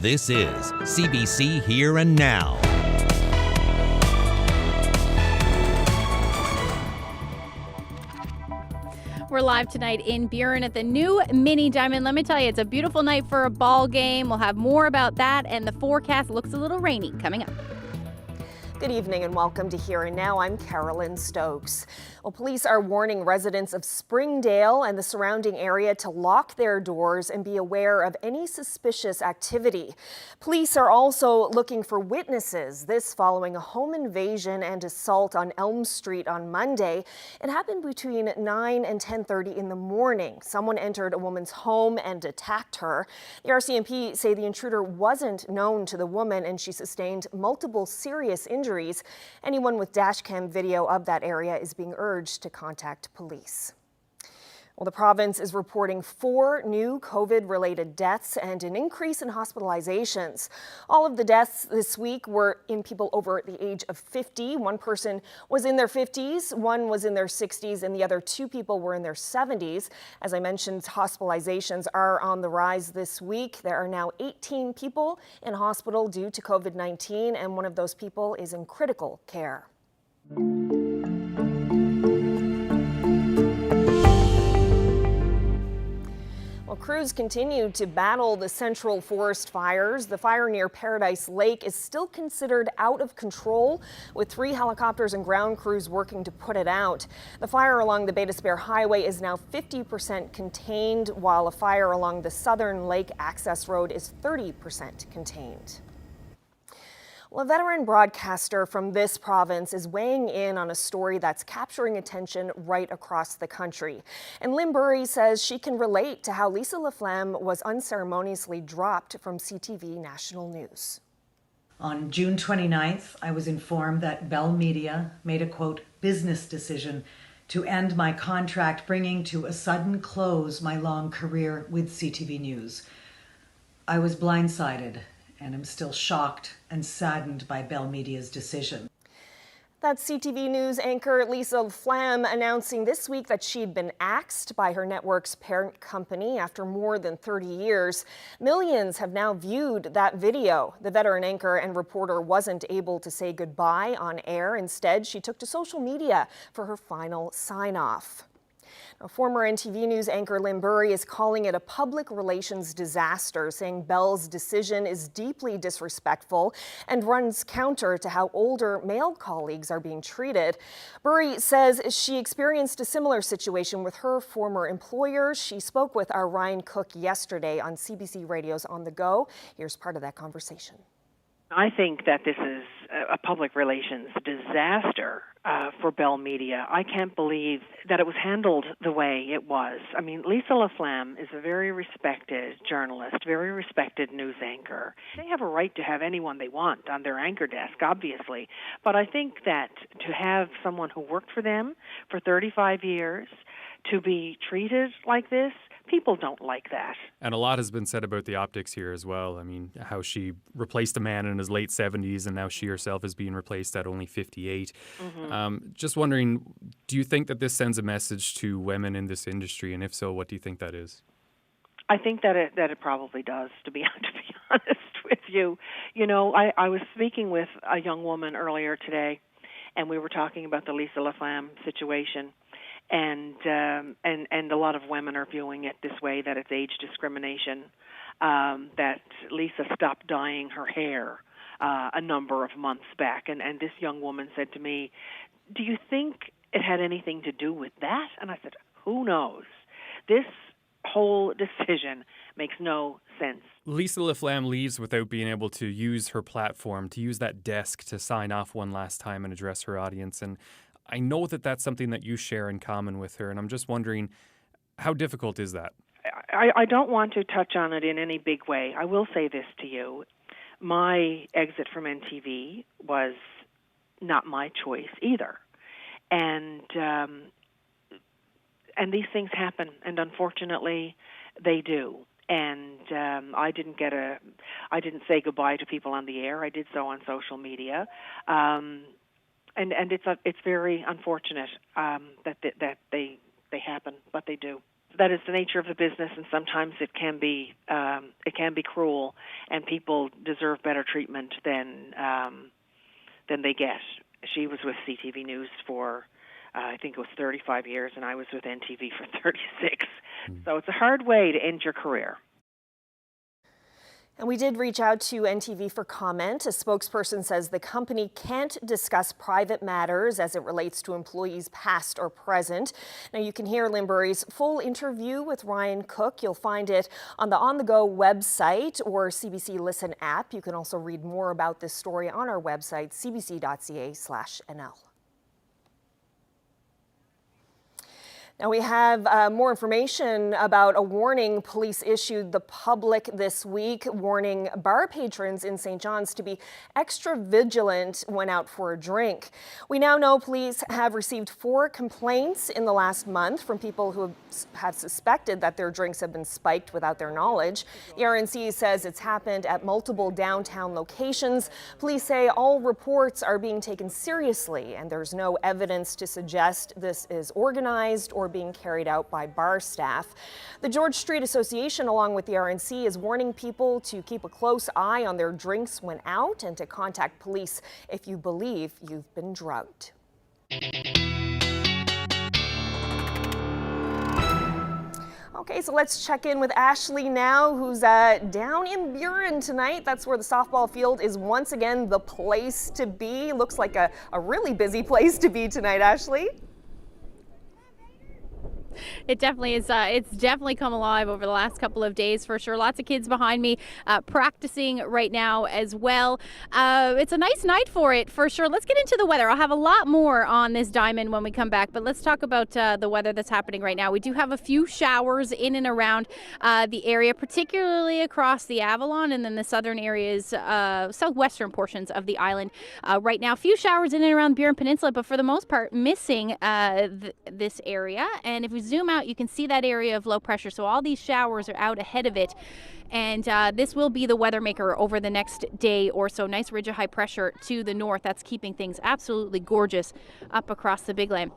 This is CBC Here and Now. We're live tonight in Burin at the new Mini Diamond. Let me tell you, it's a beautiful night for a ball game. We'll have more about that, and the forecast looks a little rainy coming up. Good evening and welcome to Here and Now. I'm Carolyn Stokes. Well, police are warning residents of Springdale and the surrounding area to lock their doors and be aware of any suspicious activity. Police are also looking for witnesses. This following a home invasion and assault on Elm Street on Monday. It happened between 9 and 10:30 in the morning. Someone entered a woman's home and attacked her. The RCMP say the intruder wasn't known to the woman and she sustained multiple serious injuries. Anyone with dashcam video of that area is being urged to contact police. Well, the province is reporting 4 new COVID-related deaths and an increase in hospitalizations. All of the deaths this week were in people over the age of 50. One person was in their 50s, one was in their 60s, and the other 2 people were in their 70s. As I mentioned, hospitalizations are on the rise this week. There are now 18 people in hospital due to COVID-19, and one of those people is in critical care. Well, crews continue to battle the Central Forest fires. The fire near Paradise Lake is still considered out of control, with 3 helicopters and ground crews working to put it out. The fire along the Bay d'Espoir Highway is now 50% contained, while a fire along the Southern Lake Access Road is 30% contained. Well, a veteran broadcaster from this province is weighing in on a story that's capturing attention right across the country. And Lynn Burin says she can relate to how Lisa LaFlamme was unceremoniously dropped from CTV National News. On June 29th, I was informed that Bell Media made a, quote, business decision to end my contract, bringing to a sudden close my long career with CTV News. I was blindsided and am still shocked and saddened by Bell Media's decision. That's CTV News anchor Lisa LaFlamme announcing this week that she'd been axed by her network's parent company after more than 30 years. Millions have now viewed that video. The veteran anchor and reporter wasn't able to say goodbye on air. Instead, she took to social media for her final sign-off. Former NTV News anchor Lynn Burin is calling it a public relations disaster, saying Bell's decision is deeply disrespectful and runs counter to how older male colleagues are being treated. Burin says she experienced a similar situation with her former employer. She spoke with our Ryan Cook yesterday on CBC Radio's On the Go. Here's part of that conversation. I think that this is a public relations disaster for Bell Media. I can't believe that it was handled the way it was. I mean, Lisa LaFlamme is a very respected journalist, very respected news anchor. They have a right to have anyone they want on their anchor desk, obviously. But I think that to have someone who worked for them for 35 years to be treated like this, people don't like that. And a lot has been said about the optics here as well. I mean, how she replaced a man in his late 70s and now she herself is being replaced at only 58. Just wondering, do you think that this sends a message to women in this industry? And if so, what do you think that is? I think that it probably does, to be honest with you. You know, I was speaking with a young woman earlier today, and we were talking about the Lisa LaFlamme situation. And a lot of women are viewing it this way, that it's age discrimination, that Lisa stopped dyeing her hair a number of months back. And this young woman said to me, do you think it had anything to do with that? And I said, who knows? This whole decision makes no sense. Lisa LaFlamme leaves without being able to use her platform, to use that desk to sign off one last time and address her audience. And I know that that's something that you share in common with her, and I'm just wondering, how difficult is that? I don't want to touch on it in any big way. I will say this to you. My exit from NTV was not my choice either. And these things happen, and unfortunately, they do. And I didn't say goodbye to people on the air. I did so on social media. And it's very unfortunate that they happen, but they do. the nature of the business, and sometimes it can be cruel, and people deserve better treatment than they get. She was with CTV News for I think it was 35 years, and I was with NTV for 36. So it's a hard way to end your career. And we did reach out to NTV for comment. A spokesperson says the company can't discuss private matters as it relates to employees past or present. Now you can hear Lynn Bury's full interview with Ryan Cook. You'll find it on the On The Go website or CBC Listen app. You can also read more about this story on our website, cbc.ca/NL. Now we have more information about a warning police issued the public this week, warning bar patrons in St. John's to be extra vigilant when out for a drink. We now know police have received 4 complaints in the last month from people who have suspected that their drinks have been spiked without their knowledge. The RNC says it's happened at multiple downtown locations. Police say all reports are being taken seriously and there's no evidence to suggest this is organized or being carried out by bar staff. The George Street Association, along with the RNC, is warning people to keep a close eye on their drinks when out and to contact police if you believe you've been drugged. Okay, so let's check in with Ashley now, who's down in Burin tonight. That's where the softball field is once again the place to be. Looks like a really busy place to be tonight, Ashley. It definitely is. It's definitely come alive over the last couple of days for sure. Lots of kids behind me practicing right now as well. It's a nice night for it for sure. Let's get into the weather. I'll have a lot more on this diamond when we come back, but let's talk about the weather that's happening right now. We do have a few showers in and around the area, particularly across the Avalon and then the southern areas, southwestern portions of the island. Right now, a few showers in and around Burin Peninsula, but for the most part, missing this area. And if we zoom out, you can see that area of low pressure. So all these showers are out ahead of it. And this will be the weather maker over the next day or so. Nice ridge of high pressure to the north. That's keeping things absolutely gorgeous up across the Big Land.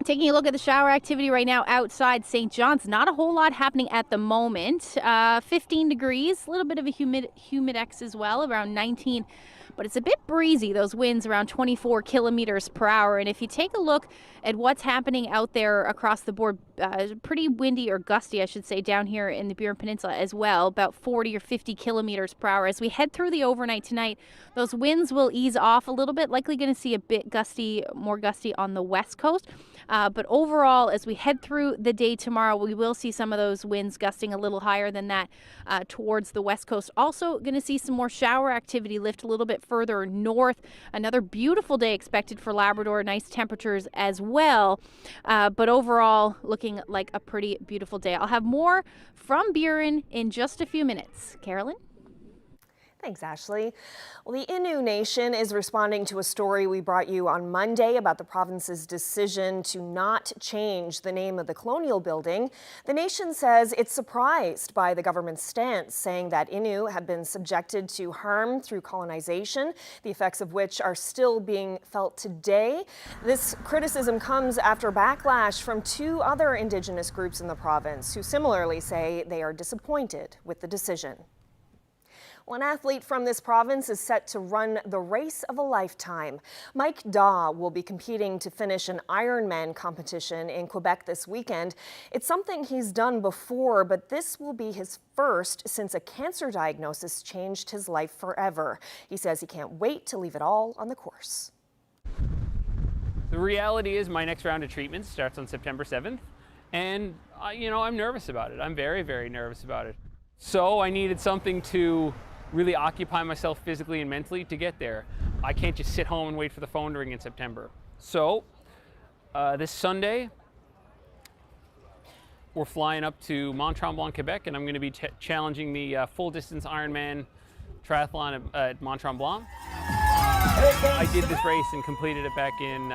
Taking a look at the shower activity right now outside St. John's, not a whole lot happening at the moment. 15 degrees, a little bit of a humidex as well, around 19. But it's a bit breezy, those winds around 24 kilometers per hour. And if you take a look at what's happening out there across the board, pretty windy or gusty, I should say, down here in the Burin Peninsula as well, about 40 or 50 kilometers per hour. As we head through the overnight tonight, those winds will ease off a little bit, likely going to see a bit gusty, more gusty on the west coast. But overall, as we head through the day tomorrow, we will see some of those winds gusting a little higher than that towards the west coast. Also going to see some more shower activity lift a little bit further north. Another beautiful day expected for Labrador, nice temperatures as well. But overall, looking like a pretty beautiful day. I'll have more from Burin in just a few minutes. Carolyn? Thanks, Ashley. Well, the Innu Nation is responding to a story we brought you on Monday about the province's decision to not change the name of the Colonial Building. The nation says it's surprised by the government's stance, saying that Innu have been subjected to harm through colonization, the effects of which are still being felt today. This criticism comes after backlash from 2 other Indigenous groups in the province, who similarly say they are disappointed with the decision. Well, an athlete from this province is set to run the race of a lifetime. Mike Daw will be competing to finish an Ironman competition in Quebec this weekend. It's something he's done before, but this will be his first since a cancer diagnosis changed his life forever. He says he can't wait to leave it all on the course. The reality is my next round of treatment starts on September 7th, and I'm nervous about it. I'm very, very nervous about it. So I needed something to really occupy myself physically and mentally to get there. I can't just sit home and wait for the phone to ring in September. So this Sunday, we're flying up to Mont-Tremblant, Quebec, and I'm going to be challenging the full distance Ironman triathlon at Mont-Tremblant. I did this race and completed it back in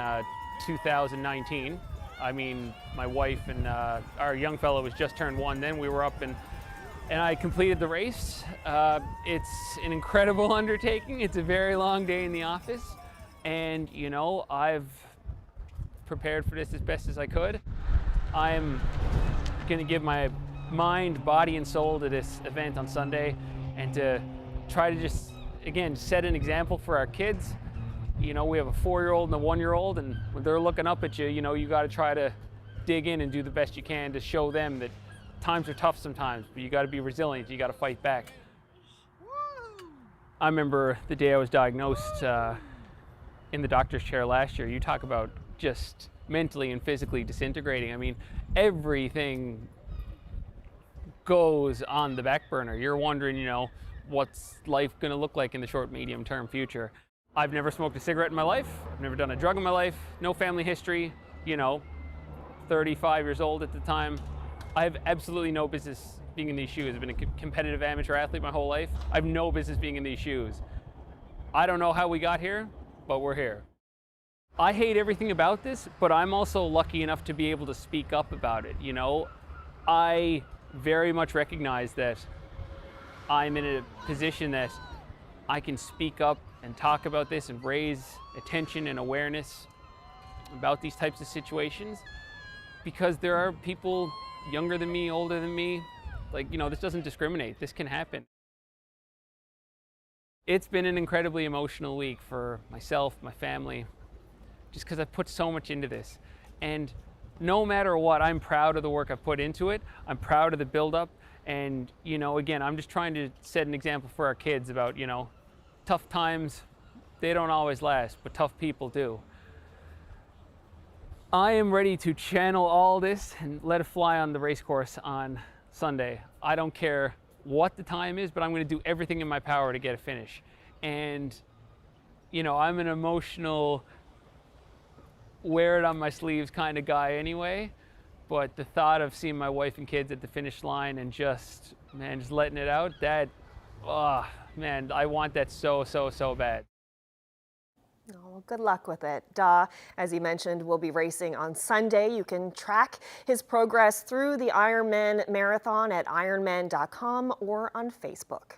2019. I mean, my wife and our young fellow was just turned 1 then. We were up and I completed the race. It's an incredible undertaking. It's a very long day in the office. And, I've prepared for this as best as I could. I'm going to give my mind, body, and soul to this event on Sunday, and to try to just, again, set an example for our kids. You know, we have a 4-year-old and a 1-year-old, and when they're looking up at you, you know, you got to try to dig in and do the best you can to show them that times are tough sometimes, but you got to be resilient, you got to fight back. I remember the day I was diagnosed in the doctor's chair last year. You talk about just mentally and physically disintegrating. I mean, everything goes on the back burner. You're wondering, you know, what's life going to look like in the short, medium term future. I've never smoked a cigarette in my life. I've never done a drug in my life. No family history, you know, 35 years old at the time. I have absolutely no business being in these shoes. I've been a competitive amateur athlete my whole life. I have no business being in these shoes. I don't know how we got here, but we're here. I hate everything about this, but I'm also lucky enough to be able to speak up about it, you know. I very much recognize that I'm in a position that I can speak up and talk about this and raise attention and awareness about these types of situations, because there are people younger than me, older than me. Like, you know, this doesn't discriminate. This can happen. It's been an incredibly emotional week for myself, my family, just because I've put so much into this. And no matter what, I'm proud of the work I've put into it. I'm proud of the build-up. And, you know, again, I'm just trying to set an example for our kids about, you know, tough times, they don't always last, but tough people do. I am ready to channel all this and let it fly on the race course on Sunday. I don't care what the time is, but I'm going to do everything in my power to get a finish. And, you know, I'm an emotional, wear it on my sleeves kind of guy anyway, but the thought of seeing my wife and kids at the finish line and just, man, just letting it out, that, oh, man, I want that so, so, so bad. Oh, well, good luck with it. As you mentioned, will be racing on Sunday. You can track his progress through the Ironman Marathon at ironman.com or on Facebook.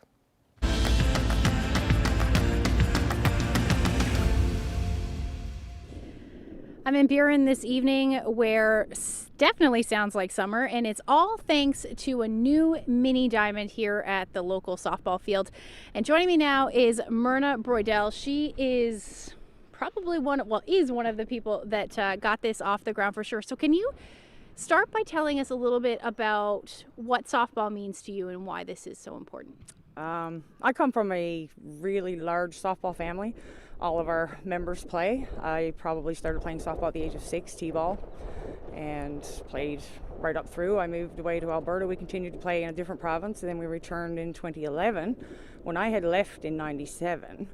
I'm in Burin this evening, where definitely sounds like summer, and it's all thanks to a new mini diamond here at the local softball field. And joining me now is Myrna Broydell. She is probably one of the people that got this off the ground for sure. So can you start by telling us a little bit about what softball means to you and why this is so important? I come from a really large softball family. All of our members play. I probably started playing softball at the age of 6, t-ball, and played right up through. I moved away to Alberta. We continued to play in a different province, and then we returned in 2011. When I had left in 97,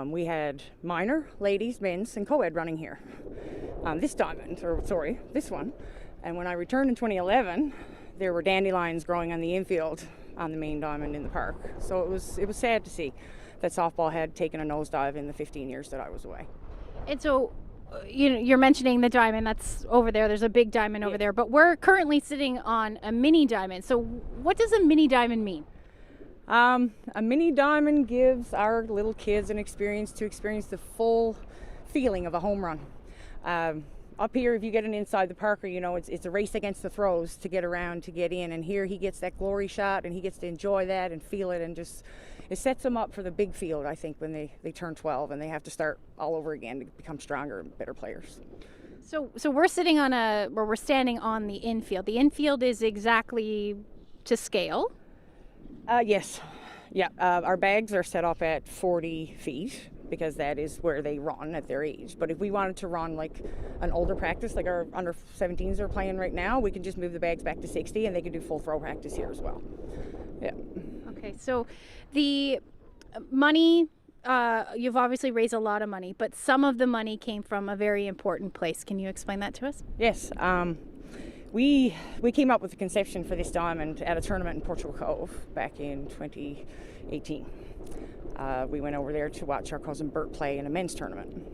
we had minor, ladies, men's, and co-ed running here. This one. And when I returned in 2011, there were dandelions growing on the infield on the main diamond in the park. So it was sad to see that softball had taken a nosedive in the 15 years that I was away. And so, you're mentioning the diamond that's over there. There's a big diamond over there, but we're currently sitting on a mini diamond. So what does a mini diamond mean? A mini diamond gives our little kids an experience the full feeling of a home run. Up here, if you get an inside the parker, you know, it's a race against the throws to get around, to get in. And here he gets that glory shot, and he gets to enjoy that and feel it, and just, it sets them up for the big field, I think, when they turn 12 and they have to start all over again to become stronger and better players. So we're standing on the infield. The infield is exactly to scale. Yes. Yeah. Our bags are set up at 40 feet because that is where they run at their age. But if we wanted to run like an older practice, like our under 17s are playing right now, we can just move the bags back to 60 and they can do full throw practice here as well. Yeah. Okay. So the money, you've obviously raised a lot of money, but some of the money came from a very important place. Can you explain that to us? Yes. We came up with the conception for this diamond at a tournament in Portugal Cove back in 2018. We went over there to watch our cousin Bert play in a men's tournament.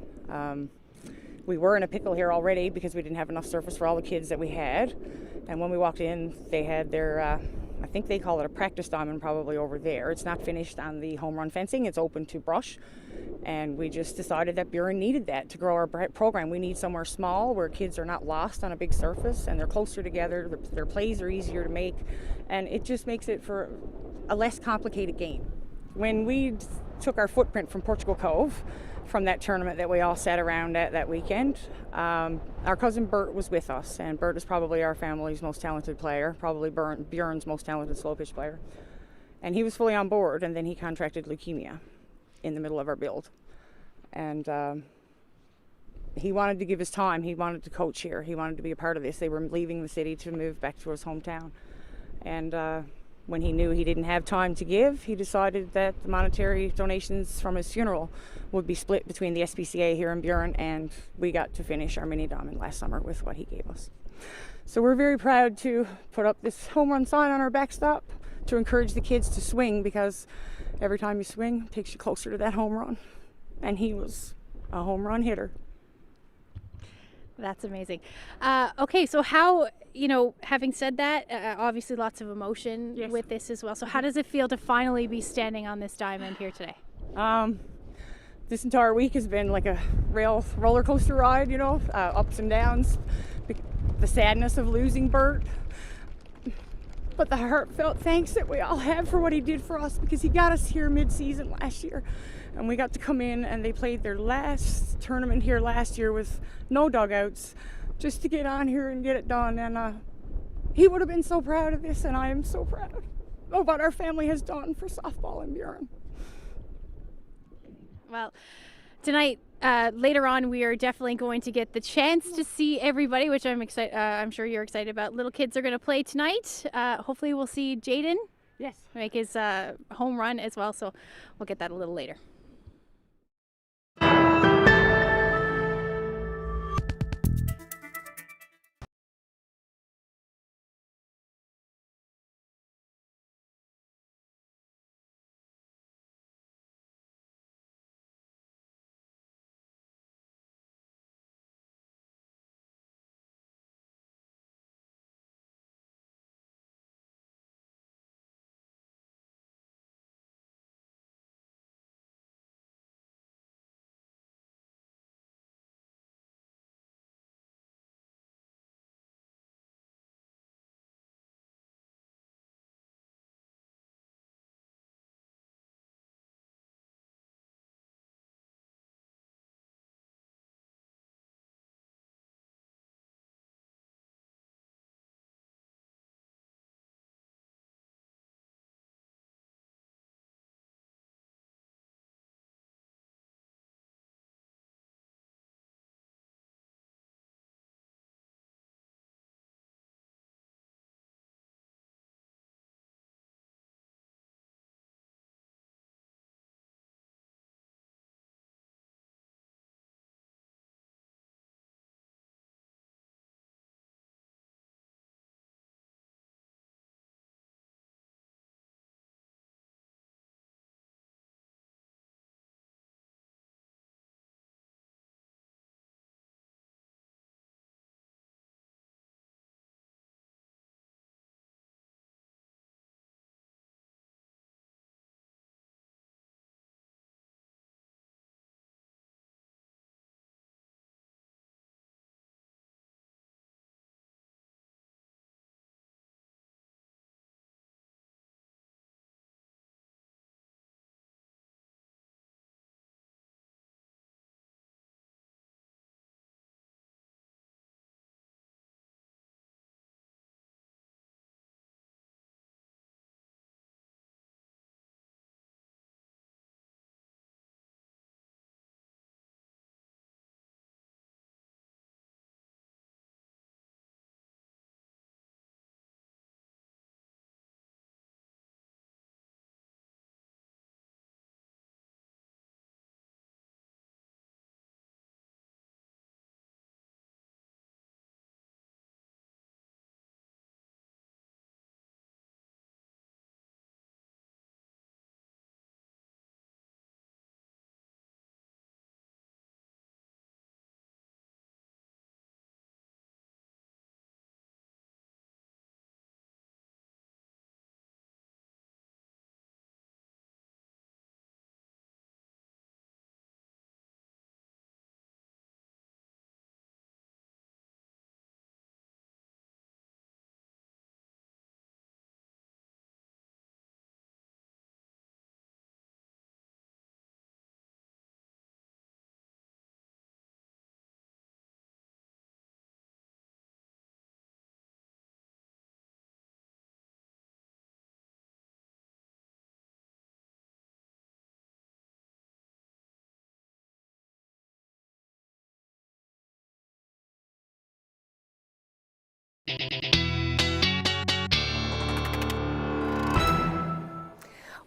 We were in a pickle here already because we didn't have enough surface for all the kids that we had. And when we walked in, they had their, I think they call it a practice diamond probably over there. It's not finished on the home run fencing. It's open to brush. And we just decided that Burin needed that to grow our program. We need somewhere small where kids are not lost on a big surface and they're closer together. Their plays are easier to make. And it just makes it for a less complicated game. When we took our footprint from Portugal Cove, from that tournament that we all sat around at that weekend, our cousin Bert was with us, and Bert is probably our family's most talented player, probably Burin's most talented slow pitch player. And he was fully on board, and then he contracted leukemia in the middle of our build. And he wanted to give his time. He wanted to coach here. He wanted to be a part of this. They were leaving the city to move back to his hometown. And when he knew he didn't have time to give, he decided that the monetary donations from his funeral would be split between the SPCA here in Burin, and we got to finish our mini diamond last summer with what he gave us. So we're very proud to put up this home run sign on our backstop to encourage the kids to swing, because every time you swing, it takes you closer to that home run. And he was a home run hitter. That's amazing. Okay, so how, having said that, obviously lots of emotion with this as well. So how does it feel to finally be standing on this diamond here today? This entire week has been like a roller coaster ride, ups and downs, the sadness of losing Bert, but the heartfelt thanks that we all have for what he did for us, because he got us here mid-season last year. And we got to come in, and they played their last tournament here last year with no dugouts, just to get on here and get it done. And he would have been so proud of this, and I am so proud of what our family has done for softball in Burin. Well, tonight, later on, we are definitely going to get the chance to see everybody, which I'm excited. I'm sure you're excited about. Little kids are going to play tonight. Hopefully, we'll see Jaden make his home run as well. So we'll get that a little later.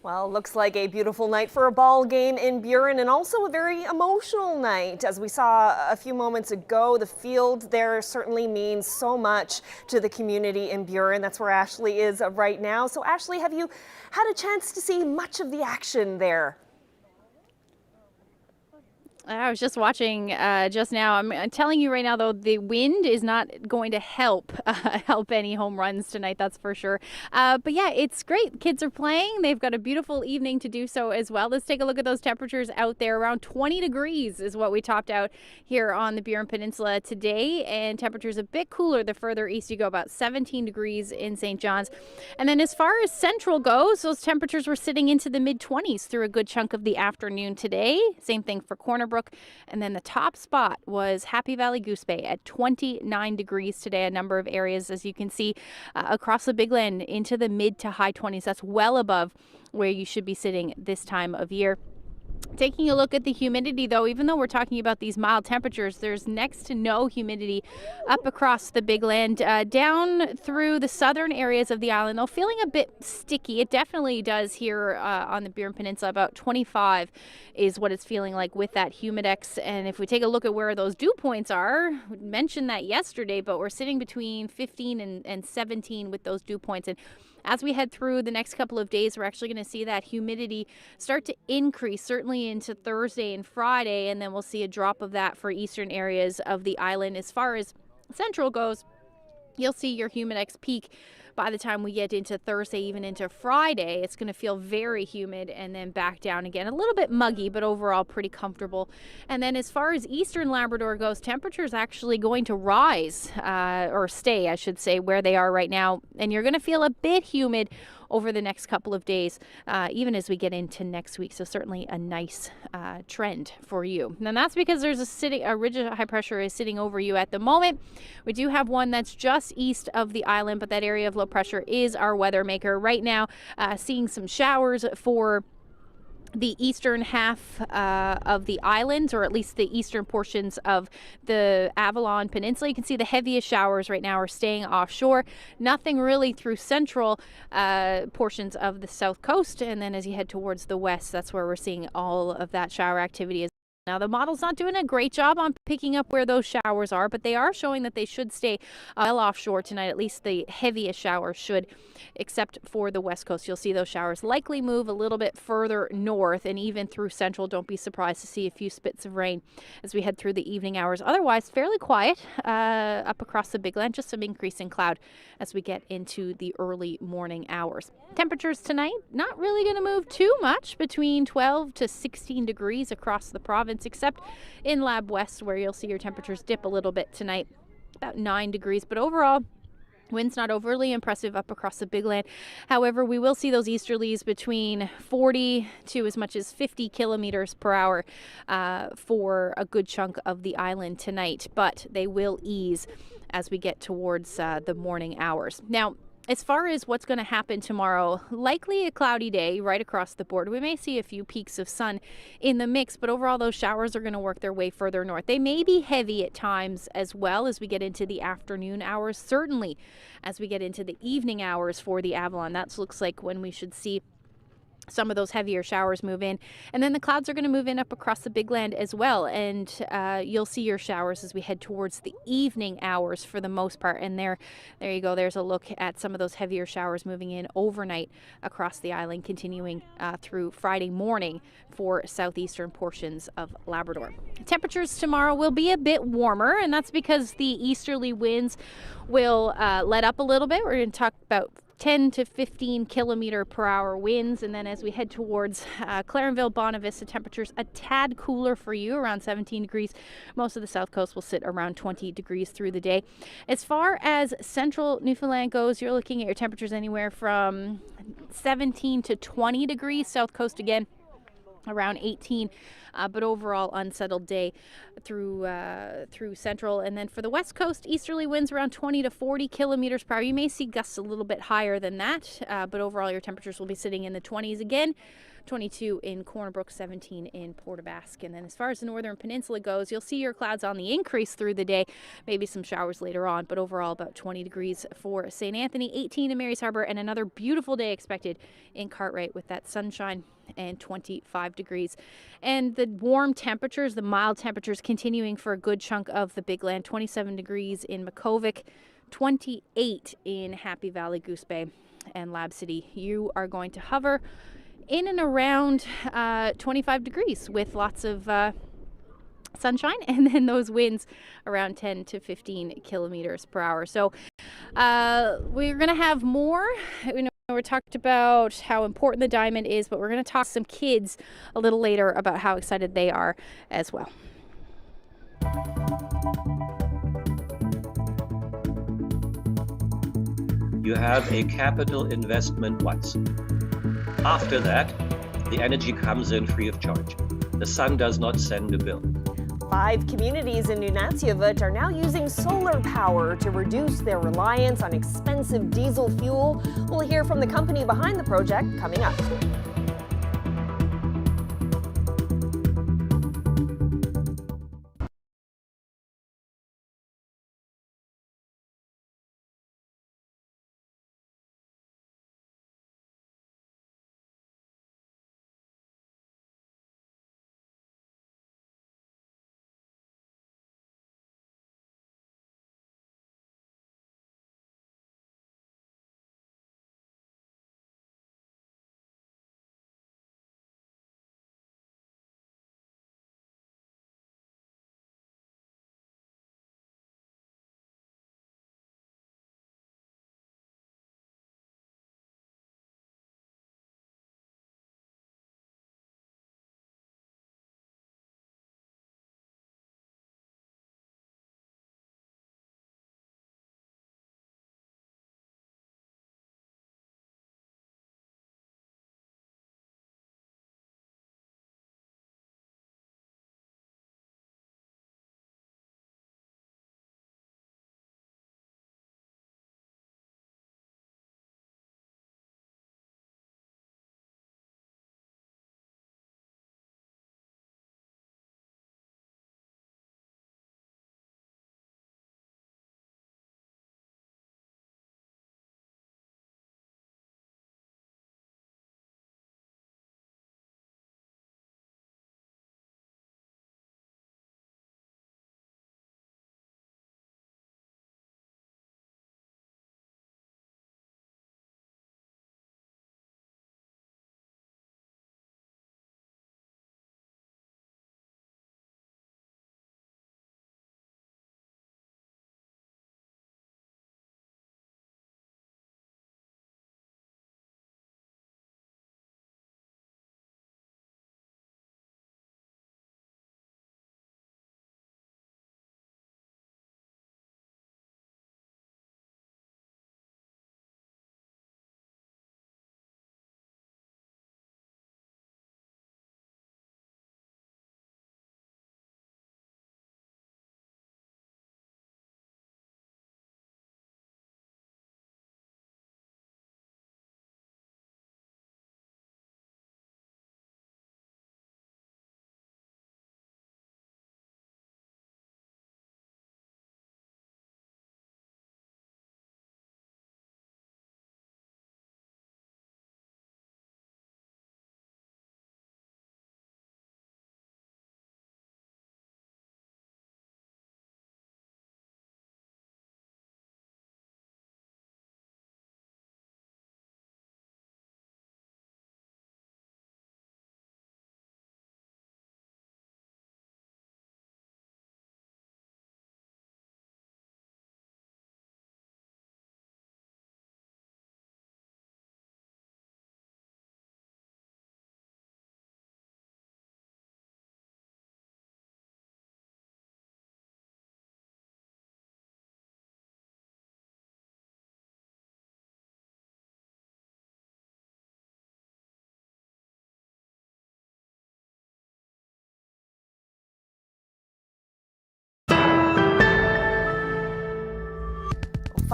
Well, looks like a beautiful night for a ball game in Burin, and also a very emotional night. As we saw a few moments ago, the field there certainly means so much to the community in Burin. That's where Ashley is right now. So Ashley, have you had a chance to see much of the action there? I was just watching just now. I'm telling you right now, though, the wind is not going to help any home runs tonight, that's for sure. But yeah, it's great. Kids are playing. They've got a beautiful evening to do so as well. Let's take a look at those temperatures out there. Around 20 degrees is what we topped out here on the Burin Peninsula today, and temperatures a bit cooler the further east you go, about 17 degrees in St. John's. And then as far as central goes, those temperatures were sitting into the mid-20s through a good chunk of the afternoon today. Same thing for Corner Brook. And then the top spot was Happy Valley Goose Bay at 29 degrees today. A number of areas, as you can see, across the Big Land into the mid to high 20s. That's well above where you should be sitting this time of year. Taking a look at the humidity, though, even though we're talking about these mild temperatures, there's next to no humidity up across the Big Land. Down through the southern areas of the island, though, feeling a bit sticky. It definitely does here on the Burin Peninsula. About 25 is what it's feeling like with that humidex. And if we take a look at where those dew points are, we mentioned that yesterday, but we're sitting between 15 and 17 with those dew points. And as we head through the next couple of days, we're actually going to see that humidity start to increase, certainly into Thursday and Friday, and then we'll see a drop of that for eastern areas of the island. As far as central goes, you'll see your humidex peak by the time we get into Thursday, even into Friday. It's going to feel very humid and then back down again. A little bit muggy, but overall pretty comfortable. And then as far as eastern Labrador goes, temperatures actually going to rise, or stay, I should say, where they are right now. And you're going to feel a bit humid over the next couple of days, even as we get into next week. So certainly a nice trend for you. And that's because there's a ridge of high pressure is sitting over you at the moment. We do have one that's just east of the island, but that area of low pressure is our weather maker right now. Seeing some showers for the eastern half of the island, or at least the eastern portions of the Avalon Peninsula. You can see the heaviest showers right now are staying offshore. Nothing really through central portions of the south coast. And then as you head towards the west, that's where we're seeing all of that shower activity. Now, the model's not doing a great job on picking up where those showers are, but they are showing that they should stay well offshore tonight. At least the heaviest showers should, except for the west coast. You'll see those showers likely move a little bit further north and even through central. Don't be surprised to see a few spits of rain as we head through the evening hours. Otherwise, fairly quiet up across the Big Land. Just some increase in cloud as we get into the early morning hours. Temperatures tonight, not really going to move too much, between 12 to 16 degrees across the province, except in Lab West, where you'll see your temperatures dip a little bit tonight, about 9 degrees. But overall, winds not overly impressive up across the Big Land. However, we will see those easterlies between 40 to as much as 50 kilometers per hour for a good chunk of the island tonight, but they will ease as we get towards the morning hours. Now, as far as what's going to happen tomorrow, likely a cloudy day right across the board. We may see a few peaks of sun in the mix, but overall those showers are going to work their way further north. They may be heavy at times as well as we get into the afternoon hours, certainly as we get into the evening hours for the Avalon. That looks like when we should see some of those heavier showers move in, and then the clouds are going to move in up across the Big Land as well, and you'll see your showers as we head towards the evening hours for the most part. And there you go, there's a look at some of those heavier showers moving in overnight across the island, continuing through Friday morning for southeastern portions of Labrador. Temperatures tomorrow will be a bit warmer, and that's because the easterly winds will let up a little bit. We're going to talk about 10 to 15 kilometer per hour winds. And then as we head towards Clarenville, Bonavista, temperatures a tad cooler for you, around 17 degrees. Most of the south coast will sit around 20 degrees through the day. As far as central Newfoundland goes, you're looking at your temperatures anywhere from 17 to 20 degrees. South coast again, around 18, but overall unsettled day through central. And then for the west coast, easterly winds around 20 to 40 kilometers per hour. You may see gusts a little bit higher than that, but overall your temperatures will be sitting in the 20s again. 22 in Corner Brook, 17 in Port aux Basques. And then as far as the northern peninsula goes, you'll see your clouds on the increase through the day, maybe some showers later on, but overall about 20 degrees for St. Anthony, 18 in Marys Harbour, and another beautiful day expected in Cartwright with that sunshine and 25 degrees. And the warm temperatures, the mild temperatures continuing for a good chunk of the Big Land, 27 degrees in Makkovik, 28 in Happy Valley, Goose Bay, and Lab City. You are going to hover in and around 25 degrees with lots of sunshine, and then those winds around 10 to 15 kilometers per hour. So we're going to have more. We talked about how important the diamond is, but we're going to talk to some kids a little later about how excited they are as well. You have a capital investment once. After that, the energy comes in free of charge. The sun does not send a bill. 5 communities in Nunatsiavut are now using solar power to reduce their reliance on expensive diesel fuel. We'll hear from the company behind the project coming up.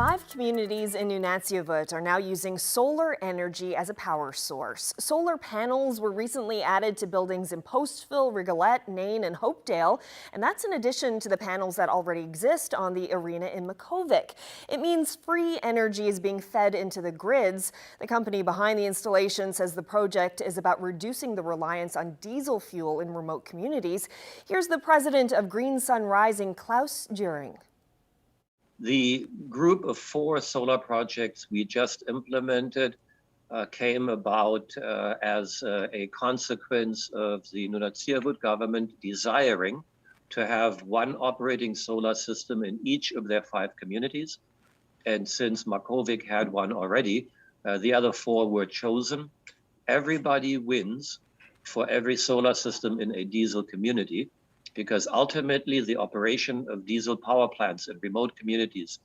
5 communities in Nunatsiavut are now using solar energy as a power source. Solar panels were recently added to buildings in Postville, Rigolette, Nain, and Hopedale, and that's in addition to the panels that already exist on the arena in Makkovik. It means free energy is being fed into the grids. The company behind the installation says the project is about reducing the reliance on diesel fuel in remote communities. Here's the president of Green Sun Rising, Burin. The group of 4 solar projects we just implemented came about as a consequence of the Nunatsiavut government desiring to have one operating solar system in each of their 5 communities. And since Makkovik had one already, the other 4 were chosen. Everybody wins for every solar system in a diesel community, because ultimately the operation of diesel power plants in remote communities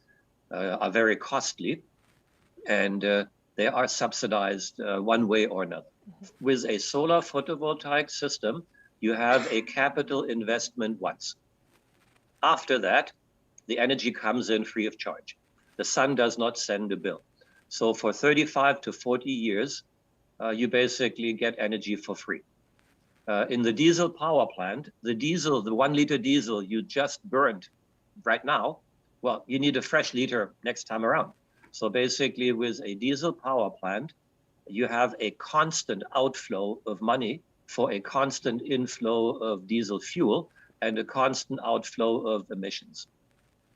are very costly, and they are subsidized one way or another. With a solar photovoltaic system, you have a capital investment once. After that, the energy comes in free of charge. The sun does not send a bill. So for 35 to 40 years, you basically get energy for free. In the diesel power plant, the 1 liter diesel you just burned right now, well, you need a fresh liter next time around. So basically with a diesel power plant, you have a constant outflow of money for a constant inflow of diesel fuel and a constant outflow of emissions.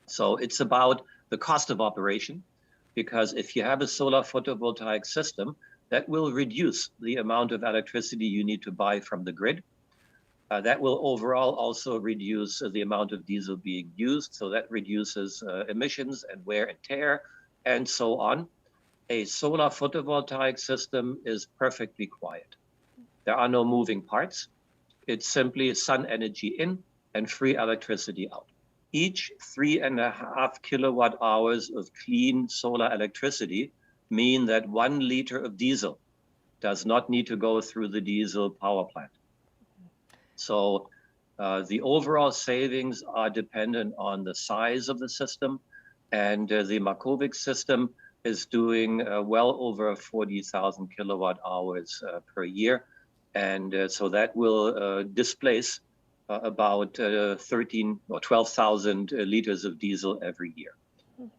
So it's about the cost of operation, because if you have a solar photovoltaic system, that will reduce the amount of electricity you need to buy from the grid. That will overall also reduce the amount of diesel being used, so that reduces emissions and wear and tear and so on. A solar photovoltaic system is perfectly quiet. There are no moving parts. It's simply sun energy in and free electricity out. Each 3.5 kilowatt hours of clean solar electricity mean that 1 liter of diesel does not need to go through the diesel power plant. So the overall savings are dependent on the size of the system, and the Makkovik system is doing well over 40,000 kilowatt hours per year. And so that will displace about 13 or 12,000 liters of diesel every year.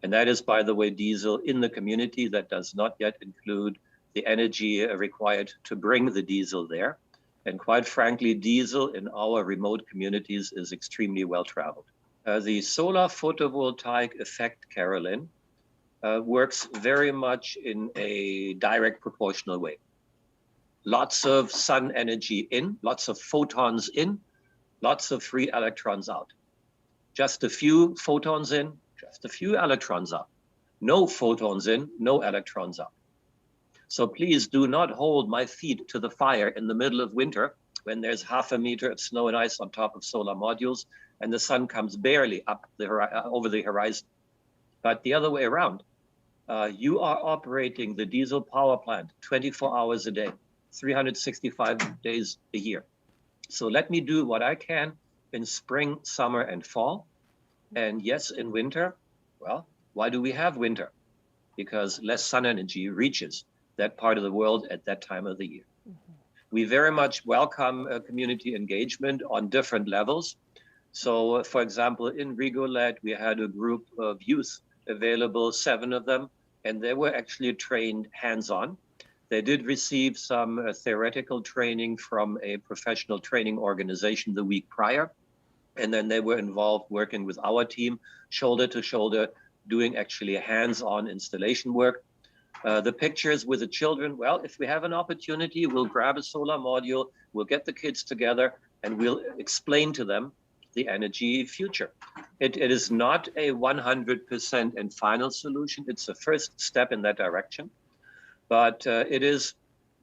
And that is, by the way, diesel in the community. That does not yet include the energy required to bring the diesel there. And quite frankly, diesel in our remote communities is extremely well traveled. The solar photovoltaic effect, Carolyn, works very much in a direct proportional way. Lots of sun energy in, lots of photons in, lots of free electrons out. Just a few photons in, just a few electrons out. No photons in, no electrons out. So please do not hold my feet to the fire in the middle of winter when there's 0.5 meter of snow and ice on top of solar modules and the sun comes barely up over the horizon. But the other way around, you are operating the diesel power plant 24 hours a day, 365 days a year. So let me do what I can in spring, summer, and fall. And yes, in winter, well, why do we have winter? Because less sun energy reaches that part of the world at that time of the year. We very much welcome community engagement on different levels. So, for example, in Rigolette, we had a group of youth available, 7 of them, and they were actually trained hands-on. They did receive some theoretical training from a professional training organization the week prior. And then they were involved working with our team, shoulder to shoulder, doing actually hands-on installation work. The pictures with the children, well, if we have an opportunity, we'll grab a solar module, we'll get the kids together, and we'll explain to them the energy future. It is not a 100% and final solution. It's a first step in that direction. But it is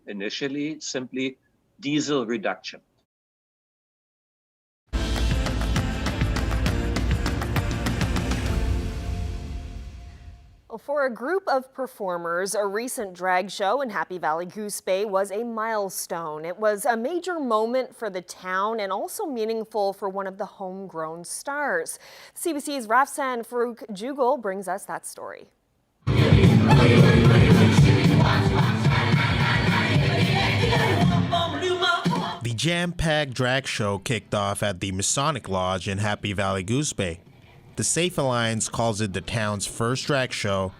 initially simply diesel reduction. Well, for a group of performers, a recent drag show in Happy Valley Goose Bay was a milestone. It was a major moment for the town and also meaningful for one of the homegrown stars. CBC's Rafsan Farouk Jugal brings us that story. The jam-packed drag show kicked off at the Masonic Lodge in Happy Valley Goose Bay. The Safe Alliance calls it the town's first drag show.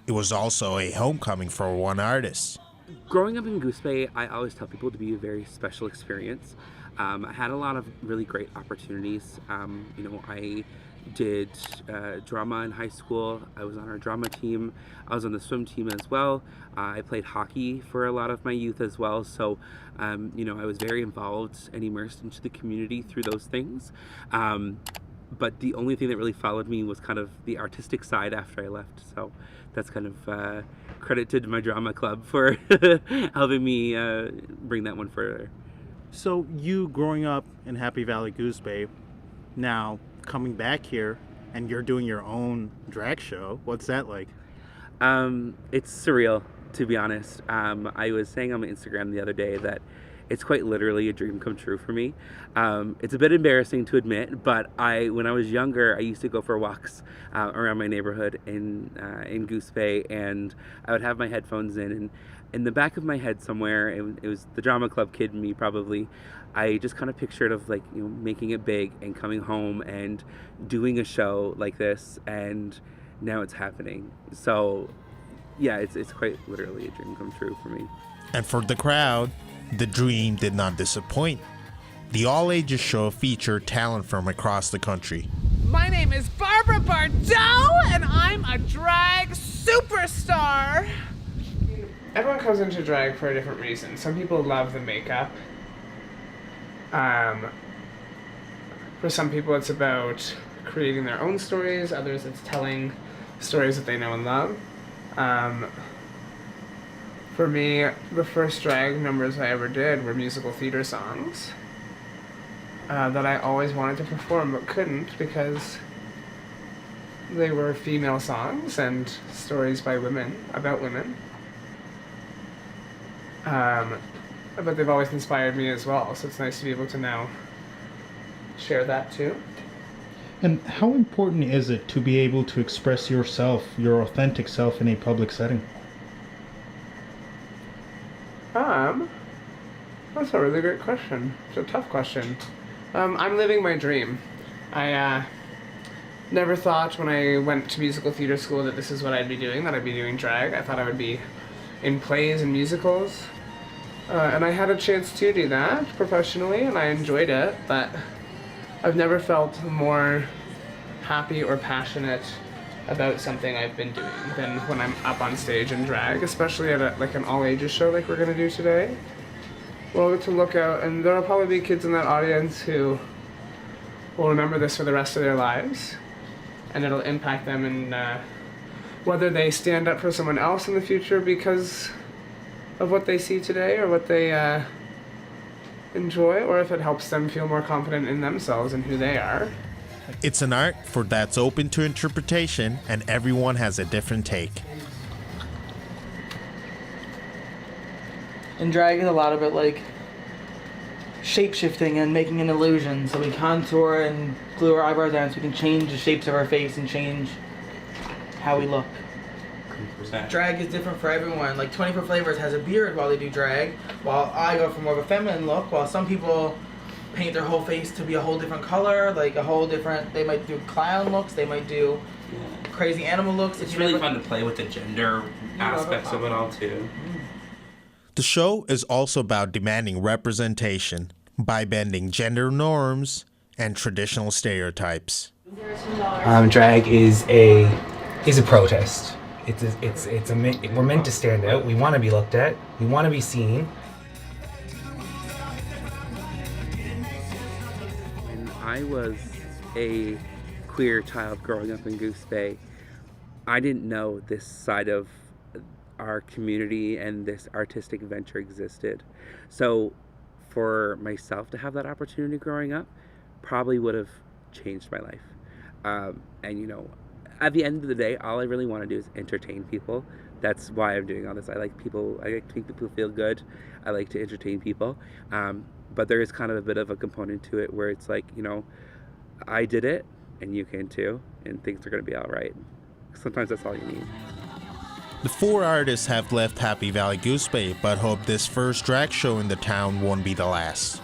It was also a homecoming for one artist. Growing up in Goose Bay, I always tell people to be a very special experience. I had a lot of really great opportunities. I did drama in high school. I was on our drama team. I was on the swim team as well. I played hockey for a lot of my youth as well. So, I was very involved and immersed into the community through those things. But the only thing that really followed me was kind of the artistic side after I left. So that's kind of credited to my drama club for helping me bring that one further. So you growing up in Happy Valley Goose Bay, now coming back here and you're doing your own drag show, what's that like? It's surreal, to be honest. I was saying on my Instagram the other day that it's quite literally a dream come true for me. It's a bit embarrassing to admit, but when I was younger, I used to go for walks around my neighborhood in Goose Bay, and I would have my headphones in the back of my head somewhere, it was the drama club kid in me probably, I just kind of pictured of making it big and coming home and doing a show like this, and now it's happening. So yeah, it's quite literally a dream come true for me. And for the crowd, the dream did not disappoint. The all-ages show featured talent from across the country. My name is Barbara Bardot, and I'm a drag superstar. Everyone comes into drag for a different reason. Some people love the makeup. For some people it's about creating their own stories, others it's telling stories that they know and love. For me, the first drag numbers I ever did were musical theater songs that I always wanted to perform but couldn't because they were female songs and stories by women, about women. But they've always inspired me as well, so it's nice to be able to now share that too. And how important is it to be able to express yourself, your authentic self, in a public setting? That's a really great question. It's a tough question. I'm living my dream. I never thought when I went to musical theater school that this is what I'd be doing, that I'd be doing drag. I thought I would be in plays and musicals. And I had a chance to do that professionally, and I enjoyed it, but I've never felt more happy or passionate about something I've been doing than when I'm up on stage in drag, especially at an all-ages show like we're going to do today. We'll get to look out, and there will probably be kids in that audience who will remember this for the rest of their lives, and it'll impact them in whether they stand up for someone else in the future because of what they see today or what they enjoy, or if it helps them feel more confident in themselves and who they are. It's an art that's open to interpretation, and everyone has a different take. And drag is a lot about shape-shifting and making an illusion. So we contour and glue our eyebrows down so we can change the shapes of our face and change how we look. 100%. Drag is different for everyone. 24 Flavors has a beard while they do drag, while I go for more of a feminine look, while some people paint their whole face to be a whole different color, they might do clown looks, they might do crazy animal looks. It's really fun to play with the gender aspects of it all too. The show is also about demanding representation by bending gender norms and traditional stereotypes. Drag is a protest. We're meant to stand out. We want to be looked at. We want to be seen. When I was a queer child growing up in Goose Bay, I didn't know this side of our community and this artistic venture existed. So for myself to have that opportunity growing up probably would have changed my life. At the end of the day, all I really want to do is entertain people. That's why I'm doing all this. I like to make people feel good. I like to entertain people. But there is kind of a bit of a component to it where it's I did it and you can too, and things are going to be all right. Sometimes that's all you need. The 4 artists have left Happy Valley Goose Bay, but hope this first drag show in the town won't be the last.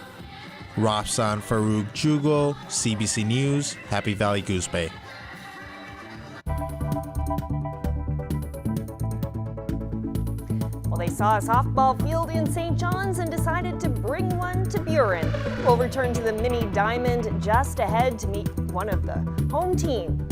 Rafsan Farouk Jugo, CBC News, Happy Valley Goose Bay. Well, they saw a softball field in St. John's and decided to bring one to Burin. We'll return to the mini diamond just ahead to meet one of the home team.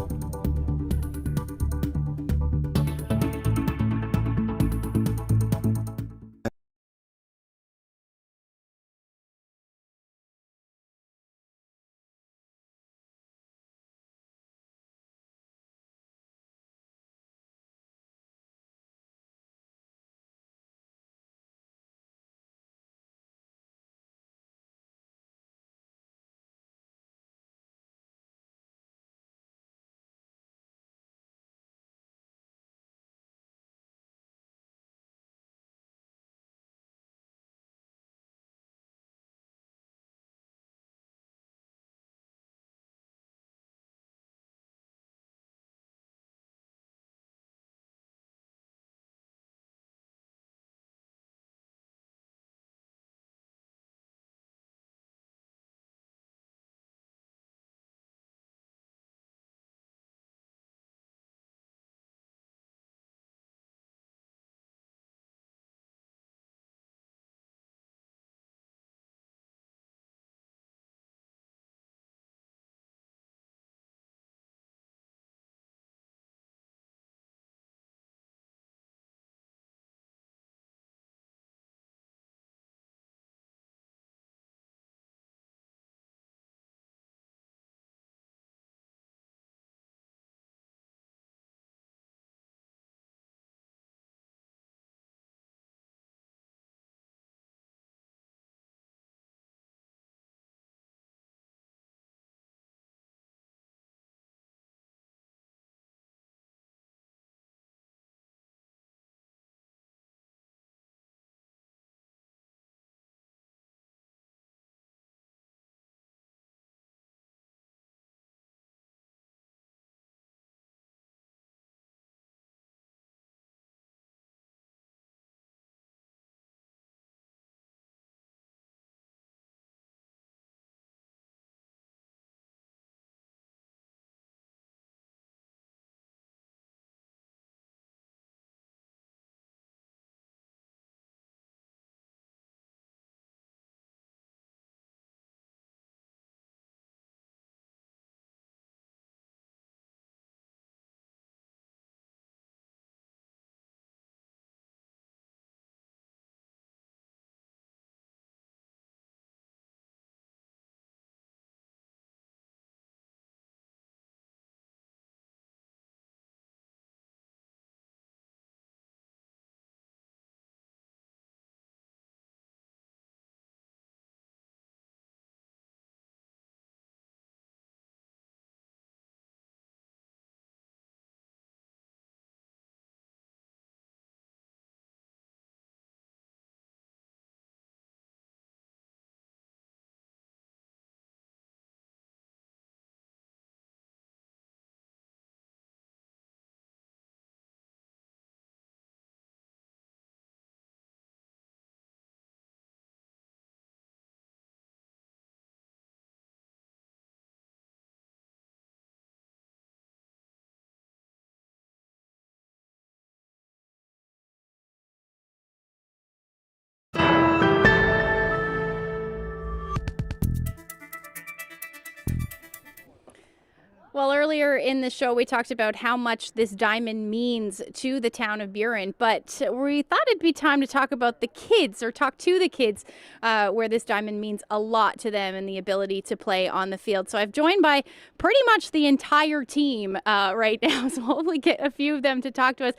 Well, earlier in the show, we talked about how much this diamond means to the town of Burin, but we thought it'd be time to talk about the kids, or talk to the kids, where this diamond means a lot to them and the ability to play on the field. So I've joined by pretty much the entire team right now, so hopefully get a few of them to talk to us.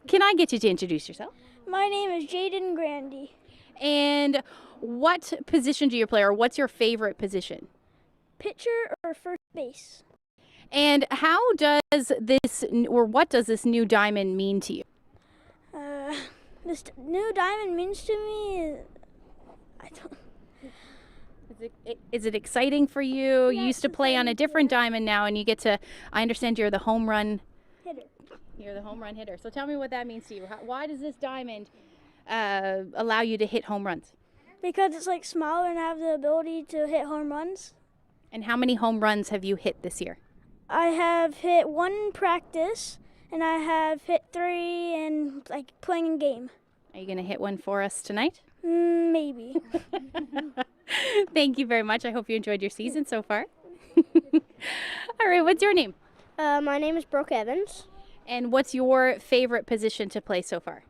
Can I get you to introduce yourself? My name is Jaden Grandy. And what position do you play, or what's your favorite position? Pitcher or first base. And how does this, or what does this new diamond mean to you? This new diamond means to me, I don't. Is it exciting for you? You used to play on a different diamond now, and you get to, I understand you're the home run hitter. You're the home run hitter. So tell me what that means to you. Why does this diamond allow you to hit home runs? Because it's like smaller and I have the ability to hit home runs. And how many home runs have you hit this year? I have hit 1 in practice, and I have hit 3 in like playing in game. Are you going to hit one for us tonight? Maybe. Thank you very much. I hope you enjoyed your season so far. All right, what's your name? My name is Brooke Evans. And what's your favorite position to play so far?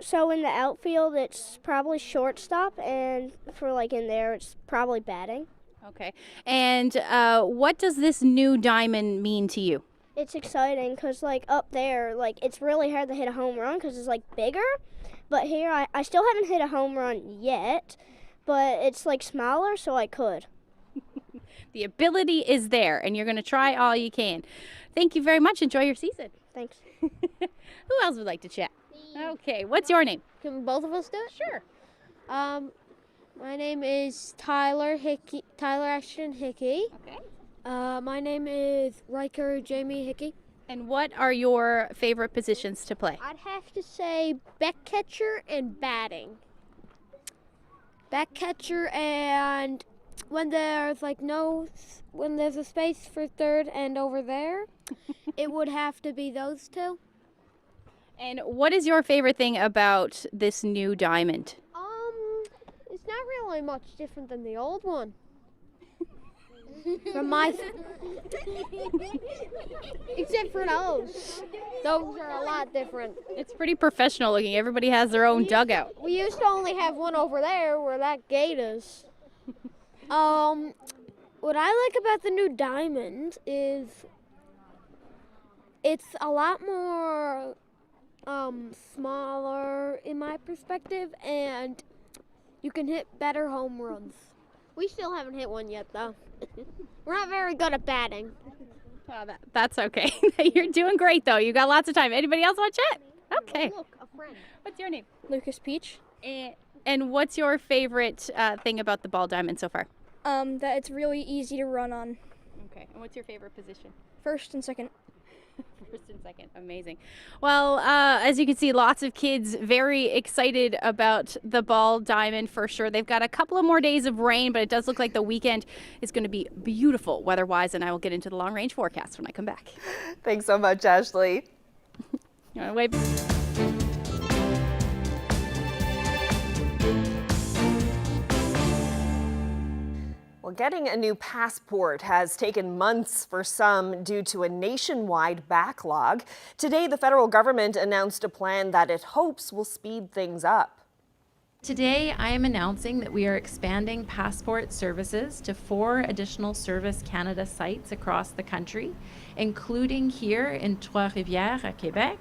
So in the outfield, it's probably shortstop, and for like in there, it's probably batting. Okay. And what does this new diamond mean to you? It's exciting because like up there, like it's really hard to hit a home run because it's like bigger. But here, I still haven't hit a home run yet, but it's like smaller, so I could. The ability is there, and you're going to try all you can. Thank you very much. Enjoy your season. Thanks. Who else would like to chat? Okay, what's your name? Can both of us do it? Sure. My name is Tyler Ashton Hickey. Okay. My name is Riker Jamie Hickey. And what are your favorite positions to play? I'd have to say back catcher and batting. Back catcher, and when there's when there's a space for third and over there, it would have to be those two. And what is your favorite thing about this new diamond? It's not really much different than the old one. From my except for those. Those are a lot different. It's pretty professional looking. Everybody has their own dugout. We used to only have one over there where that gate is. What I like about the new diamond is it's a lot more smaller in my perspective, and you can hit better home runs. We still haven't hit one yet, though. We're not very good at batting. Oh, that's okay. You're doing great, though. You got lots of time. Anybody else want to chat? Okay. Look, a friend. What's your name? Lucas Peach. And what's your favorite thing about the ball diamond so far? That it's really easy to run on. Okay. And what's your favorite position? First and second. First and second. Amazing. Well, as you can see, lots of kids very excited about the ball diamond for sure. They've got a couple of more days of rain, but it does look like the weekend is going to be beautiful weather-wise, and I will get into the long-range forecast when I come back. Thanks so much, Ashley. You want to wave? Well, getting a new passport has taken months for some due to a nationwide backlog. Today, the federal government announced a plan that it hopes will speed things up. Today, I am announcing that we are expanding passport services to 4 additional Service Canada sites across the country, including here in Trois-Rivières at Quebec,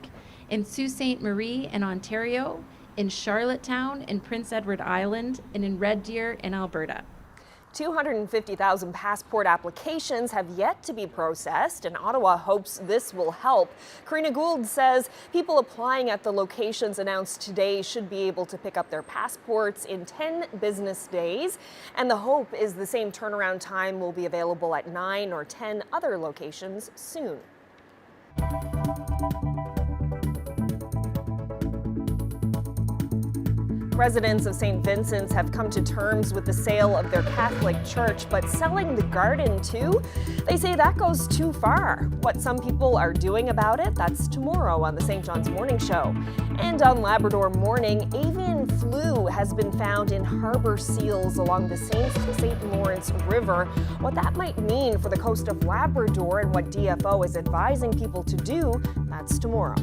in Sault Ste. Marie in Ontario, in Charlottetown, in Prince Edward Island, and in Red Deer in Alberta. 250,000 passport applications have yet to be processed, and Ottawa hopes this will help. Karina Gould says people applying at the locations announced today should be able to pick up their passports in 10 business days, and the hope is the same turnaround time will be available at 9 or 10 other locations soon. Residents of St. Vincent's have come to terms with the sale of their Catholic church, but selling the garden too? They say that goes too far. What some people are doing about it, that's tomorrow on the St. John's Morning Show. And on Labrador Morning, avian flu has been found in harbor seals along the St. Lawrence River. What that might mean for the coast of Labrador and what DFO is advising people to do, that's tomorrow.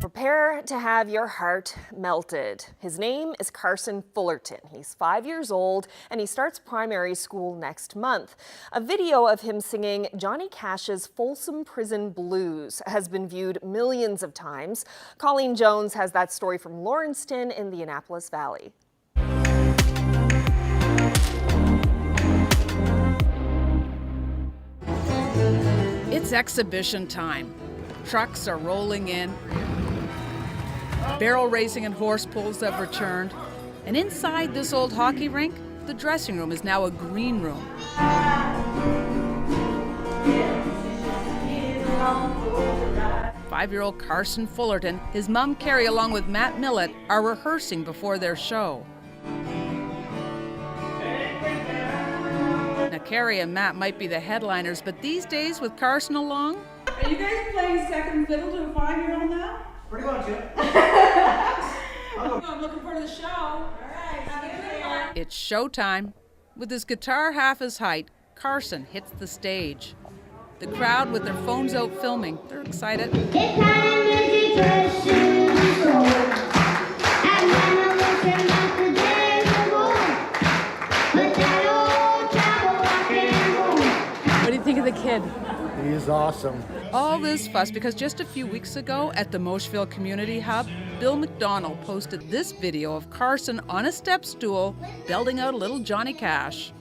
Prepare to have your heart melted. His name is Carson Fullerton. He's 5 years old and he starts primary school next month. A video of him singing Johnny Cash's Folsom Prison Blues has been viewed millions of times. Colleen Jones has that story from Lawrencetown in the Annapolis Valley. It's exhibition time. Trucks are rolling in. Barrel racing and horse pulls have returned. And inside this old hockey rink, the dressing room is now a green room. 5-year-old Carson Fullerton, his mom Carrie along with Matt Millett are rehearsing before their show. Now Carrie and Matt might be the headliners, but these days with Carson along, are you guys playing second fiddle to a 5-year-old now? Pretty much, yeah. I'm looking forward to the show. All right, have a good one. It's showtime. With his guitar half his height, Carson hits the stage. The crowd with their phones out filming, they're excited. What do you think of the kid? He's awesome. All this fuss because just a few weeks ago at the Moshville Community Hub, Bill McDonald posted this video of Carson on a step stool belting out a little Johnny Cash.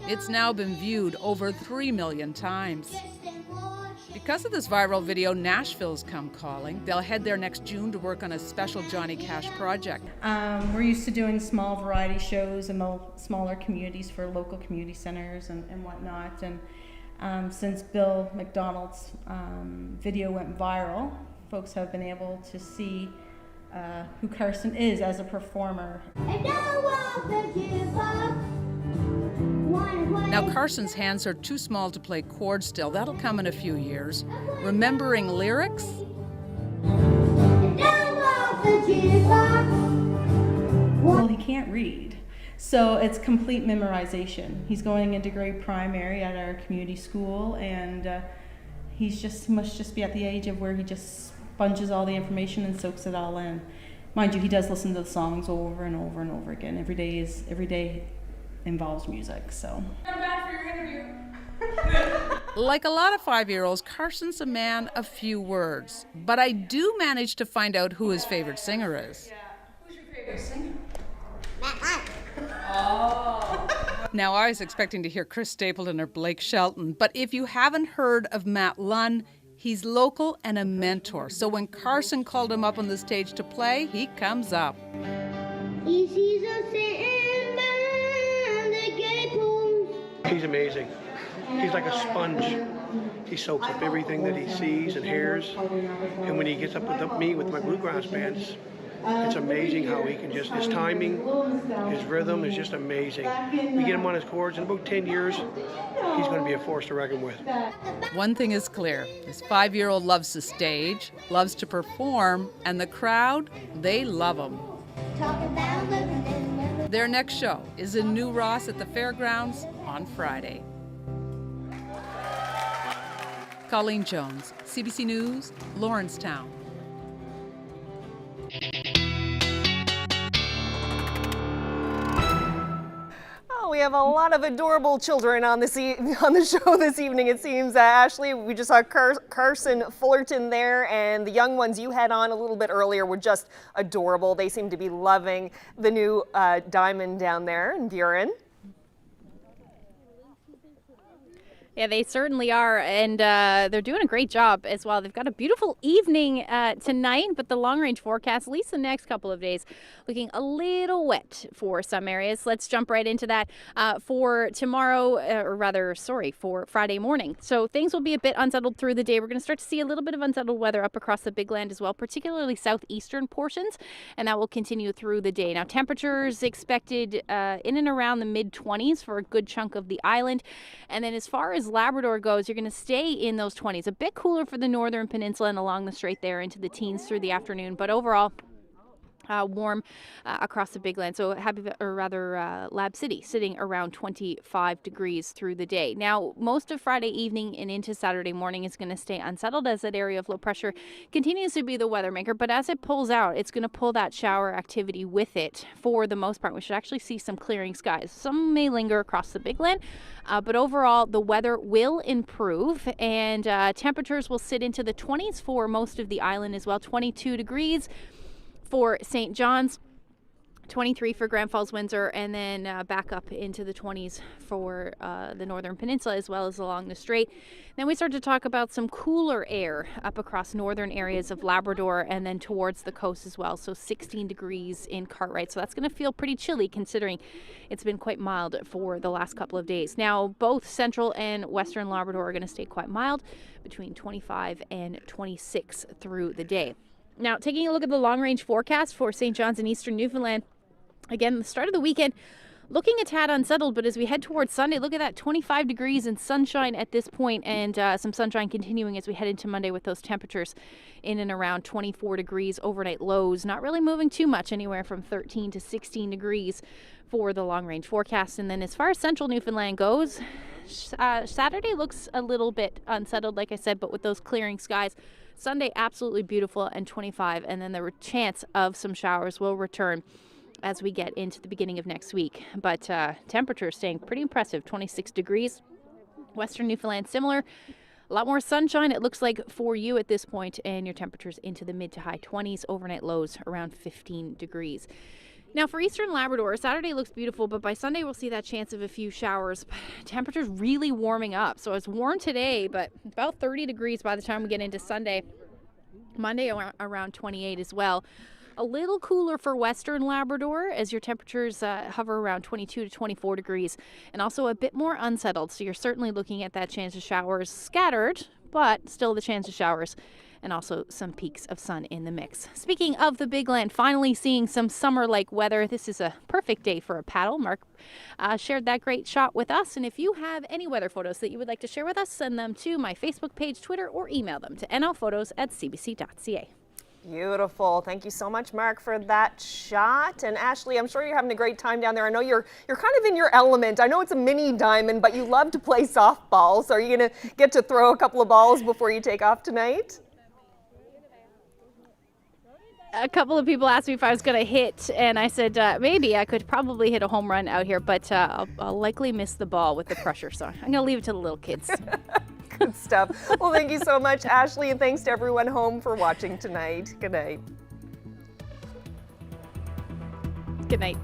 It's now been viewed over 3 million times. Because of this viral video, Nashville's come calling. They'll head there next June to work on a special Johnny Cash project. We're used to doing small variety shows in smaller communities for local community centers and whatnot. And since Bill McDonald's video went viral, folks have been able to see who Carson is as a performer. Now Carson's hands are too small to play chords still. That'll come in a few years. Remembering lyrics? Well, he can't read. So it's complete memorization. He's going into grade primary at our community school, and he must just be at the age of where he just sponges all the information and soaks it all in. Mind you, he does listen to the songs over and over and over again. Every day involves music, so. Come back for your interview. Like a lot of 5-year-olds, Carson's a man of few words. But I do manage to find out who his favorite singer is. Yeah. Who's your favorite singer? Now, I was expecting to hear Chris Stapleton or Blake Shelton, but if you haven't heard of Matt Lunn, he's local and a mentor. So when Carson called him up on the stage to play, he comes up. He's amazing. He's like a sponge. He soaks up everything that he sees and hears. And when he gets up with me with my bluegrass bands, it's amazing how he can just, his timing, his rhythm is just amazing. We get him on his chords, in about 10 years, he's going to be a force to reckon with. One thing is clear. This 5-year-old loves the stage, loves to perform, and the crowd, they love him. Their next show is in New Ross at the Fairgrounds on Friday. Colleen Jones, CBC News, Lawrencetown. We have a lot of adorable children on the show this evening, it seems. Ashley, we just saw Carson Fullerton there, and the young ones you had on a little bit earlier were just adorable. They seem to be loving the new diamond down there in Burin. Yeah, they certainly are, and they're doing a great job as well. They've got a beautiful evening tonight, but the long-range forecast, at least the next couple of days, looking a little wet for some areas. Let's jump right into that for tomorrow, for Friday morning. So things will be a bit unsettled through the day. We're going to start to see a little bit of unsettled weather up across the Big Land as well, particularly southeastern portions, and that will continue through the day. Now, temperatures expected in and around the mid-20s for a good chunk of the island, and then as far as Labrador goes, you're going to stay in those 20s. A bit cooler for the northern peninsula and along the strait there into the teens through the afternoon, but overall, warm across the Big Land. So Lab City sitting around 25 degrees through the day. Now, most of Friday evening and into Saturday morning is going to stay unsettled as that area of low pressure continues to be the weather maker. But as it pulls out, it's going to pull that shower activity with it for the most part. We should actually see some clearing skies. Some may linger across the Big Land, but overall the weather will improve and temperatures will sit into the 20s for most of the island as well. 22 degrees for St. John's, 23 for Grand Falls, Windsor, and then back up into the 20s for the Northern Peninsula as well as along the Strait. Then we start to talk about some cooler air up across northern areas of Labrador and then towards the coast as well. So 16 degrees in Cartwright. So that's going to feel pretty chilly considering it's been quite mild for the last couple of days. Now, both central and western Labrador are going to stay quite mild, between 25 and 26 through the day. Now, taking a look at the long-range forecast for St. John's and eastern Newfoundland, again, the start of the weekend looking a tad unsettled, but as we head towards Sunday, look at that, 25 degrees and sunshine at this point, and some sunshine continuing as we head into Monday with those temperatures in and around 24 degrees, overnight lows, not really moving too much, anywhere from 13 to 16 degrees for the long-range forecast. And then as far as central Newfoundland goes, Saturday looks a little bit unsettled, like I said, but with those clearing skies. Sunday, absolutely beautiful and 25, and then the chance of some showers will return as we get into the beginning of next week. But temperatures staying pretty impressive, 26 degrees. Western Newfoundland, similar. A lot more sunshine, it looks like, for you at this point, and your temperatures into the mid to high 20s, overnight lows around 15 degrees. Now, for eastern Labrador, Saturday looks beautiful, but by Sunday we'll see that chance of a few showers. Temperatures really warming up. So it's warm today, but about 30 degrees by the time we get into Sunday. Monday around 28 as well. A little cooler for western Labrador as your temperatures hover around 22 to 24 degrees, and also a bit more unsettled. So you're certainly looking at that chance of showers scattered, but still the chance of showers, and also some peaks of sun in the mix. Speaking of the Big Land, finally seeing some summer-like weather. This is a perfect day for a paddle. Mark shared that great shot with us, and if you have any weather photos that you would like to share with us, send them to my Facebook page, Twitter, or email them to nlphotos@cbc.ca. Beautiful. Thank you so much, Mark, for that shot. And Ashley, I'm sure you're having a great time down there. I know you're kind of in your element. I know it's a mini diamond, but you love to play softball. So are you going to get to throw a couple of balls before you take off tonight? A couple of people asked me if I was going to hit, and I said maybe I could probably hit a home run out here, but I'll likely miss the ball with the pressure. So I'm going to leave it to the little kids. Good stuff. Well, thank you so much, Ashley, and thanks to everyone home for watching tonight. Good night. Good night.